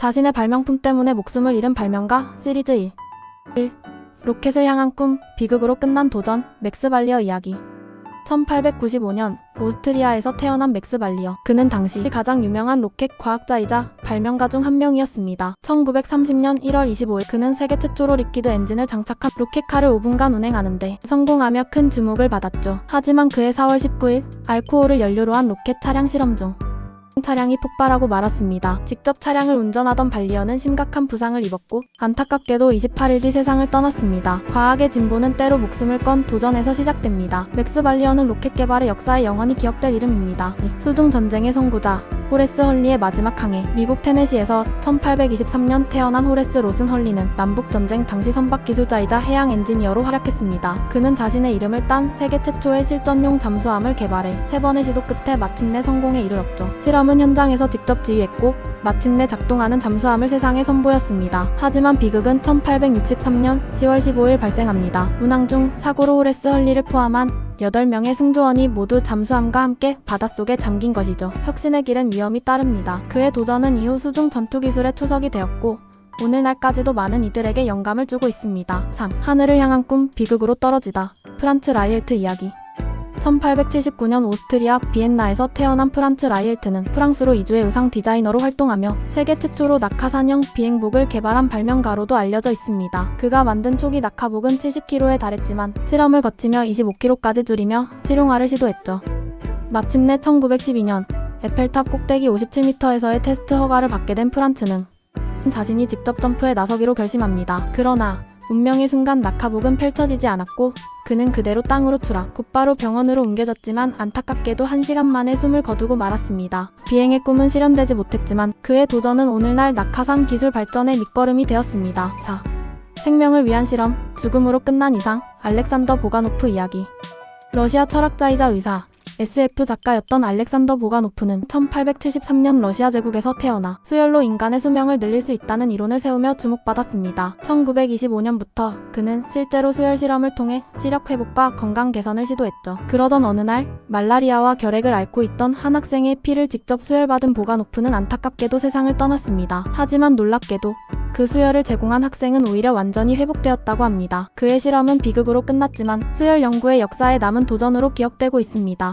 자신의 발명품 때문에 목숨을 잃은 발명가 시리즈 1. 로켓을 향한 꿈, 비극으로 끝난 도전, 맥스 발리어 이야기. 1895년 오스트리아에서 태어난 맥스 발리어. 그는 당시 가장 유명한 로켓 과학자이자 발명가 중 한 명이었습니다. 1930년 1월 25일 그는 세계 최초로 리퀴드 엔진을 장착한 로켓카를 5분간 운행하는데 성공하며 큰 주목을 받았죠. 하지만 그해 4월 19일 알코올을 연료로 한 로켓 차량 실험 중 차량이 폭발하고 말았습니다. 직접 차량을 운전하던 발리어는 심각한 부상을 입었고 안타깝게도 28일 뒤 세상을 떠났습니다. 과학의 진보는 때로 목숨을 건 도전에서 시작됩니다. 맥스 발리어는 로켓 개발의 역사에 영원히 기억될 이름입니다. 수중 전쟁의 선구자 호레스 헐리의 마지막 항해. 미국 테네시에서 1823년 태어난 호레스 로슨 헐리는 남북전쟁 당시 선박 기술자이자 해양 엔지니어로 활약했습니다. 그는 자신의 이름을 딴 세계 최초의 실전용 잠수함을 개발해 3번의 시도 끝에 마침내 성공에 이르렀죠. 실험은 현장에서 직접 지휘했고 마침내 작동하는 잠수함을 세상에 선보였습니다. 하지만 비극은 1863년 10월 15일 발생합니다. 운항 중 사고로 호레스 헐리를 포함한 8명의 승조원이 모두 잠수함과 함께 바닷속에 잠긴 것이죠. 혁신의 길엔 위험이 따릅니다. 그의 도전은 이후 수중 전투기술의 초석이 되었고 오늘날까지도 많은 이들에게 영감을 주고 있습니다. 3. 하늘을 향한 꿈, 비극으로 떨어지다. 프란츠 라이히트 이야기. 1879년 오스트리아 비엔나에서 태어난 프란츠 라이히트는 프랑스로 이주해 의상 디자이너로 활동하며 세계 최초로 낙하산형 비행복을 개발한 발명가로도 알려져 있습니다. 그가 만든 초기 낙하복은 70kg에 달했지만 실험을 거치며 25kg까지 줄이며 실용화를 시도했죠. 마침내 1912년 에펠탑 꼭대기 57m에서의 테스트 허가를 받게 된 프란츠는 자신이 직접 점프에 나서기로 결심합니다. 그러나 운명의 순간 낙하복은 펼쳐지지 않았고 그는 그대로 땅으로 추락. 곧바로 병원으로 옮겨졌지만 안타깝게도 1시간 만에 숨을 거두고 말았습니다. 비행의 꿈은 실현되지 못했지만 그의 도전은 오늘날 낙하산 기술 발전의 밑거름이 되었습니다. 4. 생명을 위한 실험, 죽음으로 끝난 이상, 알렉산더 보가노프 이야기. 러시아 철학자이자 의사, SF 작가였던 알렉산더 보가노프는 1873년 러시아 제국에서 태어나 수열로 인간의 수명을 늘릴 수 있다는 이론을 세우며 주목받았습니다. 1925년부터 그는 실제로 수열 실험을 통해 시력 회복과 건강 개선을 시도했죠. 그러던 어느 날 말라리아와 결핵을 앓고 있던 한 학생의 피를 직접 수혈받은 보가노프는 안타깝게도 세상을 떠났습니다. 하지만 놀랍게도 그 수혈을 제공한 학생은 오히려 완전히 회복되었다고 합니다. 그의 실험은 비극으로 끝났지만 수혈 연구의 역사에 남은 도전으로 기억되고 있습니다.